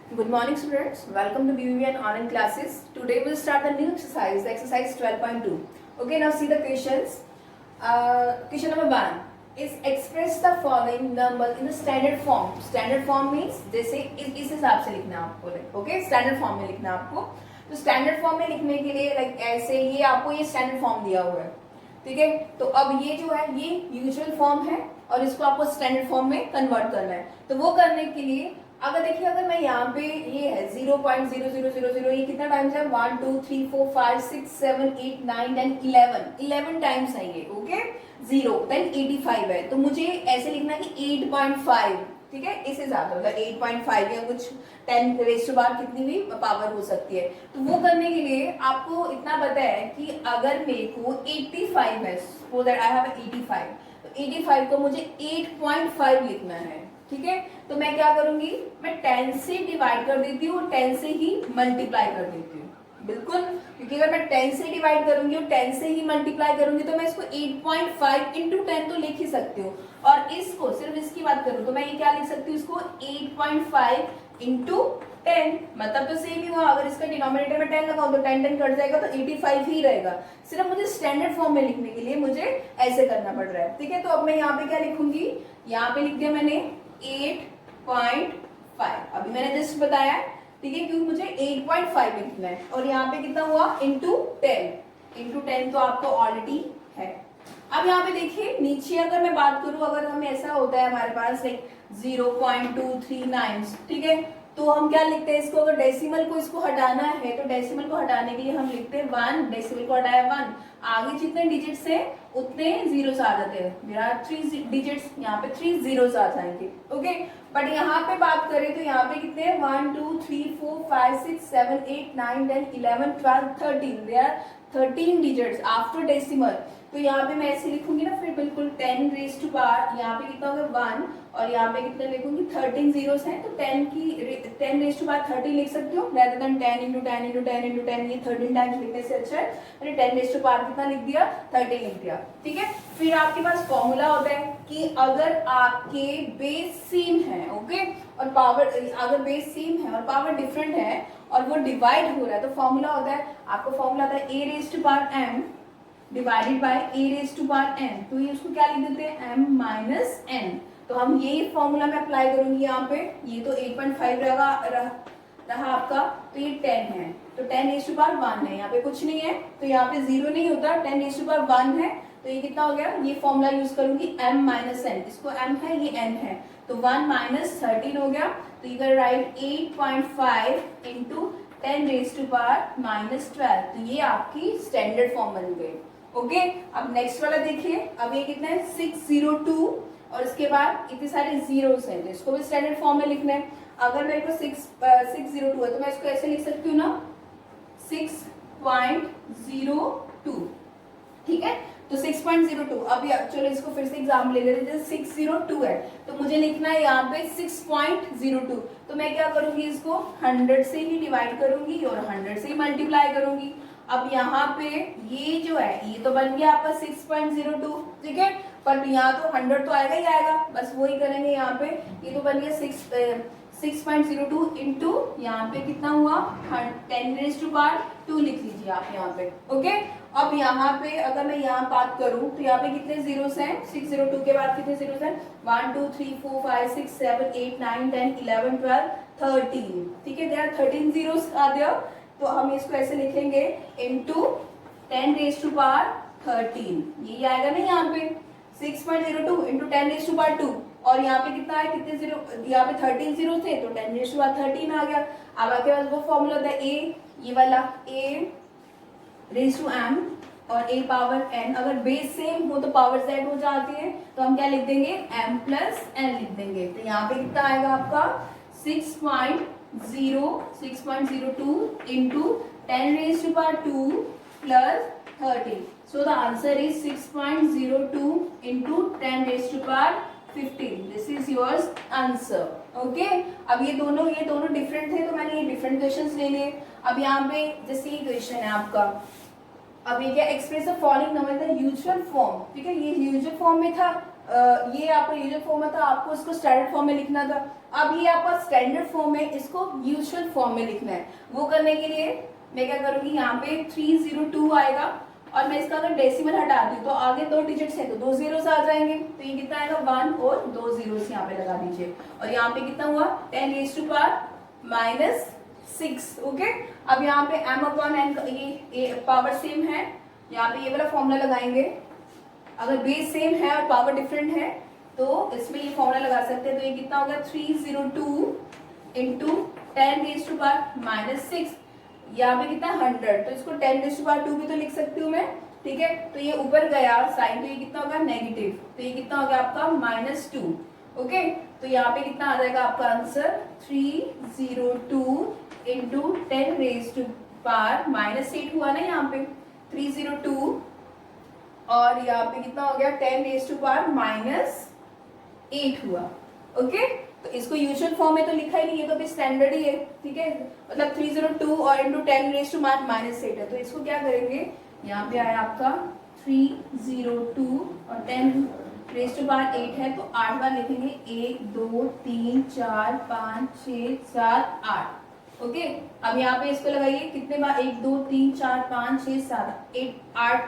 Good morning, students. Welcome to BBN online classes. Today we'll start the new exercise, the exercise 12.2. Okay, now see the questions. Question number 1 is express the following numbers in the standard form. Standard form means जैसे इस हिसाब से लिखना है आपको, okay? Standard form में लिखना है आपको. तो स्टैंडर्ड फॉर्म में लिखने के लिए लाइक ऐसे ये आपको ये स्टैंडर्ड फॉर्म दिया हुआ है, ठीक है. तो अब ये जो है ये यूजुअल फॉर्म है और इसको आपको स्टैंडर्ड फॉर्म में कन्वर्ट करना है. तो वो करने के लिए अगर देखिए, अगर मैं यहाँ पे ये है 0.0000, ये कितना टाइम्स है 1 2 3 4 5 6 7 8 9 10 11 टाइम्स है ये, ओके. 0 देन 85 है, तो मुझे ऐसे लिखना है कि 8.5, ठीक है. इस हिसाब से मतलब 8.5 या कुछ 10 रेज़ टू पावर कितनी भी पावर हो सकती है. तो वो करने के लिए आपको इतना पता है कि अगर मेरे को 85 है, सपोज दैट आई हैव 85, तो 85 को मुझे 8.5 लिखना है, ठीक है. तो मैं क्या करूंगी, मैं 10 से डिवाइड कर देती हूँ, 10 से ही मल्टीप्लाई कर देती हूँ, बिल्कुल. क्योंकि अगर मैं 10 से डिवाइड करूंगी और 10 से ही मल्टीप्लाई करूंगी तो मैं इसको 8.5 इंटू 10 तो लिख ही सकती हूँ. और इसको सिर्फ इसकी बात करूँ तो मैं ये क्या लिख सकती हूँ, इसको 8.5 इंटू 10, मतलब तो सेम ही हुआ. अगर इसका डिनोमिनेटर में 10 लगाऊं तो 10 कट जाएगा तो 85 ही रहेगा. सिर्फ मुझे स्टैंडर्ड फॉर्म में लिखने के लिए मुझे ऐसे करना पड़ रहा है, ठीक है. तो अब मैं यहाँ पे क्या लिखूंगी, यहाँ पे लिख दिया मैंने 8.5. अभी मैंने जस्ट बताया, ठीक है, क्योंकि मुझे 8.5 लिखना है. और यहाँ पे कितना हुआ, इंटू 10 तो आपको ऑलरेडी है. अब यहाँ पे देखिए नीचे अगर मैं बात करूं, अगर हमें ऐसा होता है हमारे पास लाइक 0.239, ठीक है, तो हम क्या लिखते हैं इसको, अगर डेसिमल को इसको हटाना है तो डेसिमल को हटाने के लिए हम लिखते हैं 1, डेसिमल को हटाया 1, आगे जितने डिजिट्स है उतने जीरोस आ जाते हैं. मेरा 3 डिजिट्स, यहाँ पे 3 जीरोस आ जाएंगे, ओके. बट यहाँ पे बात करें तो यहाँ पे कितने 1 2 3 4 5 6 7 8 9 10 11 12 13, there are 13 digits after decimal. तो यहाँ पे मैं ऐसे लिखूंगी ना, फिर बिल्कुल 10 रेज़ टू पावर, यहाँ पे कितना होगा 1, और यहाँ पे कितने लिखूंगी 13 जीरोस हैं, तो 10 रेज़ टू पावर 30 लिख सकती हूँ, rather than 10 into 10 into 10 into 10. ये 13 टाइम्स लिखने से अच्छा है मैंने 10 रेज़ टू पावर कितना लिख दिया, 30 लिख दिया, ठीक है. फिर आपके पास फॉर्मूला होता है कि अगर आपके बेस सेम है, ओके, और पावर, अगर बेस सेम है और पावर डिफरेंट है और वो डिवाइड हो रहा है, तो फॉर्मूला होता है, आपको फॉर्मूला आता है a raise to power m divided by a raise to power n. तो ये उसको क्या लिख देते हैं, m माइनस n. तो हम यही फॉर्मूला में अप्लाई करूंगी यहाँ पे. ये तो 8.5 रहा आपका, तो ये 10 है, तो 10 रेज़ टू पावर 1 है, यहाँ पे कुछ नहीं है तो यहाँ पे 0 नहीं होता, 10 रेज़ टू पावर 1 है, तो ये कितना हो गया, ये फॉर्मूला यूज करूंगी m माइनस n. इसको m है, ये n है, तो 1 माइनस 13 हो गया. तो you can write 8.5 into 10 raise to power minus 12. तो ये आपकी स्टैंडर्ड फॉर्म बन गई, ओके. अब नेक्स्ट वाला देखिए, अब ये कितना है 602, और इसके बाद इतने सारे जीरोस हैं, तो इसको भी स्टैंडर्ड फॉर्म में लिखना है. अगर मेरे को 602 है तो मैं इसको ऐसे लिख सकती हूँ ना, 6.02, ठीक है. तो 6.02, अभी चलो इसको फिर से एग्जाम्पल ले लेते हैं. 602 है तो मुझे लिखना है यहाँ पे 6.02. तो मैं क्या करूंगी, इसको 100 से ही डिवाइड करूंगी और 100 से ही मल्टीप्लाई करूंगी. अब यहाँ पे ये जो है ये तो बन गया आपका 6.02, ठीक है, पर यहाँ तो 100 तो आएगा ही आएगा, बस वही करेंगे. यहाँ पे ये तो बन गया 6.02 इंटू यहाँ पे कितना हुआ 10 रेज़ टू पावर 2 लिख लीजिए आप यहाँ पे, ओके. अब यहाँ पे अगर मैं यहाँ बात करूँ तो यहाँ पे कितने जीरोस हैं, 602 के बाद कितने जीरोस हैं, 1 2 3 4 5 6 7 8 9 10 11 12 13, ठीक है. There are 13 zeros are there. तो हम इसको ऐसे लिखेंगे इंटू 10 रेज़ टू पावर 13, ये आएगा ना यहाँ पे 6.02 इंटू 10 रेज़ टू पावर 2, और यहाँ पे कितना है, कितने जीरो, यहाँ पे 13 जीरो थे तो 10 रेज़ टू पावर 13 आ गया. अब आपके पास वो फॉर्मूला होता है a, ये वाला a रेज़ टू m और a पावर n. अगर बेस सेम हो तो पावर z हो जाती है, तो हम क्या लिख देंगे, m प्लस n लिख देंगे. तो यहाँ पे कितना आएगा आपका 6.02 into 10 raise to power 2 plus 13. So the answer is 6.02 into 10 raised to power 15. This is yours answer. Okay? अब ये दोनों डिफरेंट थे तो मैंने ये डिफरेंट क्वेश्चंस ले लिए. अब यहाँ पे जैसे ये क्वेश्चन है आपका, अब ये क्या, express the following number in the usual form, ठीक है. ये यूजुअल फॉर्म में था, ये आपका यूजुअल फॉर्म में था, आपको इसको स्टैंडर्ड फॉर्म में लिखना था। अब ये आपका स्टैंडर्ड फॉर्म है, इसको यूजुअल फॉर्म में लिखना है। वो करने के लिए मैं क्या करूंगी, यहाँ पे 302 आएगा और मैं इसका अगर डेसिमल हटाती हूँ तो आगे 2 डिजिट्स है तो 2 जीरोस आ जाएंगे, तो ये कितना आएगा 1 और 2 जीरोस यहाँ पे लगा दीजिए। और यहाँ पे कितना हुआ 10 रेज़ टू पावर -6। ओके, अब यहाँ पे m/n ये पावर सेम है, यहाँ पे ये वाला फॉर्मूला लगाएंगे। अगर बेस सेम है और पावर डिफरेंट है तो इसमें ये फॉर्मूला लगा सकते हैं। तो ये कितना होगा 302 इंटू 10 रेज़ टू पावर -6, यहाँ पे कितना 100, तो इसको 10 रेज़ टू पावर 2 भी तो लिख सकती हूँ मैं, ठीक है। तो ये ऊपर गया साइन, तो ये कितना होगा नेगेटिव, तो ये कितना हो गया आपका -2। ओके, तो यहाँ पे कितना आ जाएगा आपका answer 302 into 10 raise to power -8 हुआ ना यहाँ पे 302, और यहाँ पे कितना हो गया 10 रेज़ टू पावर -8 हुआ। ओके, तो इसको यूजुअल फॉर्म में तो लिखा ही नहीं है, तो अभी स्टैंडर्ड ही है, ठीक है। मतलब 302 और इंटू 10 रेज़ टू पावर -8 है, तो इसको क्या करेंगे, यहाँ पे आया आपका 302 और 10 रेज़ टू पावर 8 है, तो 8 बार लिखेंगे, 1 2 3 4 5 6 7 8। ओके, अब यहाँ पे इसको लगाइए, कितने बार 1 2 3 4 5 6 7 8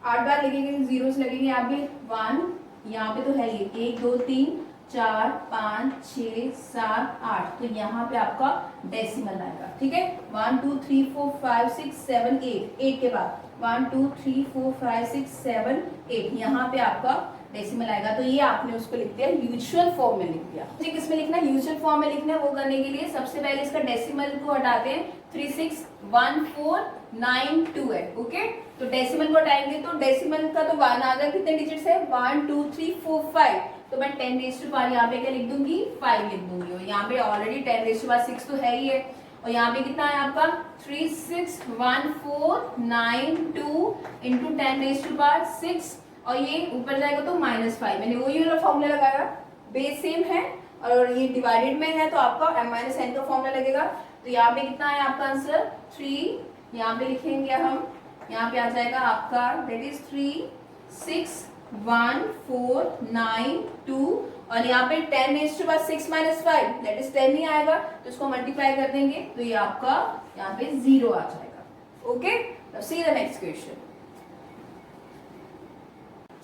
8 बार लिखेंगे, जीरोस लगेंगे यहाँ पे 1, यहाँ पे तो है ये 1 2 3 4 5 6 7 8, तो यहाँ पे आपका डेसिमल आएगा, ठीक है। 1 2 3 4 5 6 7 8, 8 के बाद 1 2 3 4 5 6 7 8, यहाँ पे आपका डेसिमल आएगा। तो ये आपने उसको लिख दिया यूजुअल फॉर्म में लिख दिया। ठीक, इसमें लिखना यूजुअल फॉर्म में लिखना है। वो करने के लिए सबसे पहले इसका डेसिमल को हटाते हैं, 36149 है। ओके, तो डेसिमल को हटाएंगे तो डेसिमल का तो 1 आ गया, कितने डिजिट्स है 1 2 3 4 5, तो मैं 10 रेज़ टू पावर यहाँ पे क्या लिख दूंगी 5 लिख दूंगी, और यहाँ पे ऑलरेडी 10 रेज़ टू पावर 6 तो है ही है, और यहाँ पे कितना है आपका 36149 इंटू 10 रेज़ टू पावर 6, और ये ऊपर जाएगा तो -5। मैंने वही वाला फॉर्मूला लगाया, बेस सेम है और ये डिवाइडेड में है तो आपका m-n का फॉर्मूला लगेगा। तो यहाँ पे कितना है आपका आंसर 3, यहाँ पे लिखेंगे हम, यहाँ पे आ जाएगा आपका दैट इज 36149 और यहाँ पे 10 raise to power 6 -5 that is 10 ही आएगा, तो इसको मल्टीप्लाई कर देंगे तो ये आपका यहाँ पे 0 आ जाएगा। Okay, now see the next question.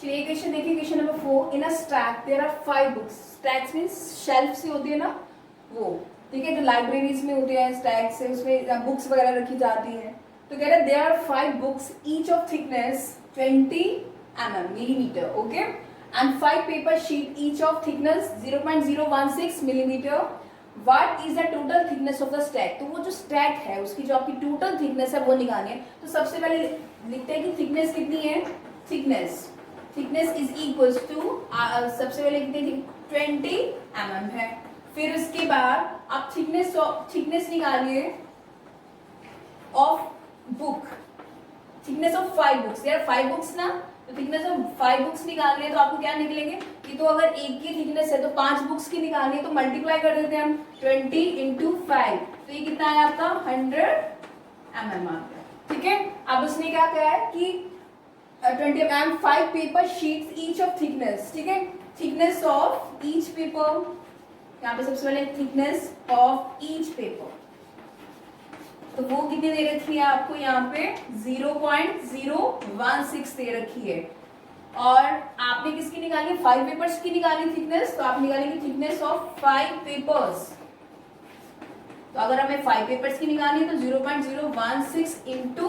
चलिए क्वेश्चन देखिए, question number 4। In a stack there are 5 books. Stacks means shelf से होती है ना वो, ठीक है, जो लाइब्रेरीज में होते हैं स्टैक्स से, उसमें बुक्स वगैरह रखी जाती हैं। तो कह रहे there are 5 books each of thickness 20 millimetre, okay, and 5 paper sheet each of thickness 0.016 millimetre. What is the total thickness of the stack. तो वो जो स्टैक है उसकी जो आपकी टोटल थिकनेस है वो निकालनी है। तो सबसे पहले लिखते हैं कि थिकनेस कितनी है, थिकनेस इज इक्वल्स टू, सबसे पहले कितनी 20 mm है। फिर उसके बाद आप थिकनेस निकालिए of book, thickness of 5 books, यार 5 बुक्स ना, तो थिकनेस ऑफ 5 बुक्स निकालनी है तो आपको क्या निकलेंगे कि, तो अगर एक की थिकनेस है तो 5 बुक्स की निकालनी है तो मल्टीप्लाई कर देते हैं हम 20 इंटू 5, तो ये कितना है आपका 100 mm आ गया, ठीक है। अब उसने क्या कहा है कि 20 mm 5 paper sheets each of thickness, ठीक है, थिकनेस ऑफ ईच पेपर, यहाँ पे सबसे पहले थिकनेस ऑफ ईच पेपर, तो वो कितनी दे रखी है आपको, यहाँ पे 0.016 दे रखी है। और आपने किसकी निकाली, 5 पेपर्स की निकाली थिकनेस, तो आप निकालेंगे थिकनेस ऑफ 5 पेपर्स। तो अगर हमें 5 पेपर्स की निकालनी है तो 0.016 इंटू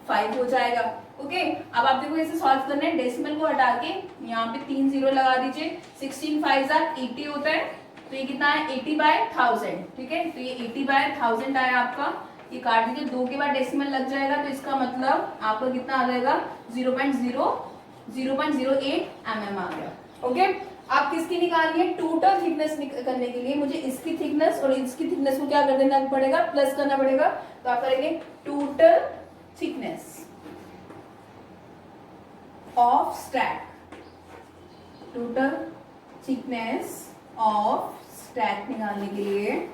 5 हो जाएगा। ओके, अब आप देखो इसे सॉल्व करना है, डेसिमल को हटा के यहाँ पे 3 0 लगा दीजिए, 16 5 80 होता है, तो ये कितना है 80/1000, ठीक है। तो ये 80/1000 आया आपका, ये काट दीजिए, 2 के बाद डेसिमल लग जाएगा, तो इसका मतलब आपका कितना आ जाएगा 0.08 mm आ गया। ओके, आप किसकी निकालनी है, टोटल थिकनेस करने के लिए मुझे इसकी थिकनेस और इसकी थिकनेस को क्या कर देना पड़ेगा, प्लस करना पड़ेगा। तो आप करेंगे total thickness of stack, total thickness of stack निकालने के लिए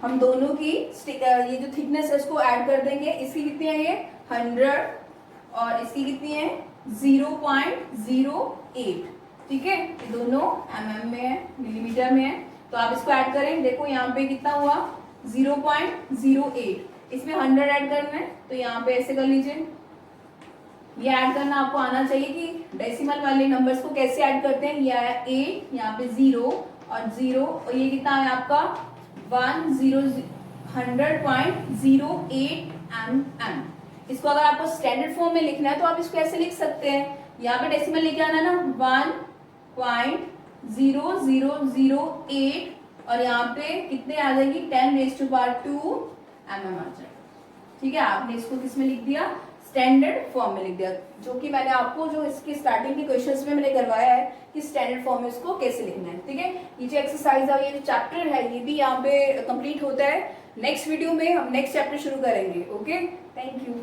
हम दोनों की ये जो थिकनेस है इसको ऐड कर देंगे। इसकी कितनी है ये 100 और इसकी कितनी है 0.08, ठीक है, ये दोनों mm में है, मिलीमीटर में है, तो आप इसको ऐड करें, देखो यहाँ पे कितना हुआ 0.08, इसमें 100 ऐड करना है, तो यहाँ पे ऐसे कर लीजिए। ये ऐड करना आपको आना चाहिए कि डेसिमल वाले नंबर्स को कैसे ऐड करते हैं। ये आया 8, यहाँ पे 0 और 0, और ये कितना है आपका 100.08 mm। इसको अगर आपको स्टैंडर्ड फॉर्म में लिखना है तो आप इसको ऐसे लिख सकते हैं, यहाँ पे डेसिमल लेके आना ना 1.0008, और यहाँ पे कितने आ जाएगी 10⁻²mm आ जाएगा। ठीक है, आपने इसको किसमें लिख दिया, स्टैंडर्ड फॉर्म में लिख दिया, जो कि मैंने आपको जो इसकी स्टार्टिंग के क्वेश्चंस में मैंने करवाया है कि स्टैंडर्ड फॉर्म में इसको कैसे लिखना है। ठीक है, ये जो एक्सरसाइज है, ये जो चैप्टर है, ये भी यहाँ पे कंप्लीट होता है। नेक्स्ट वीडियो में हम नेक्स्ट चैप्टर शुरू करेंगे। Okay, thank you.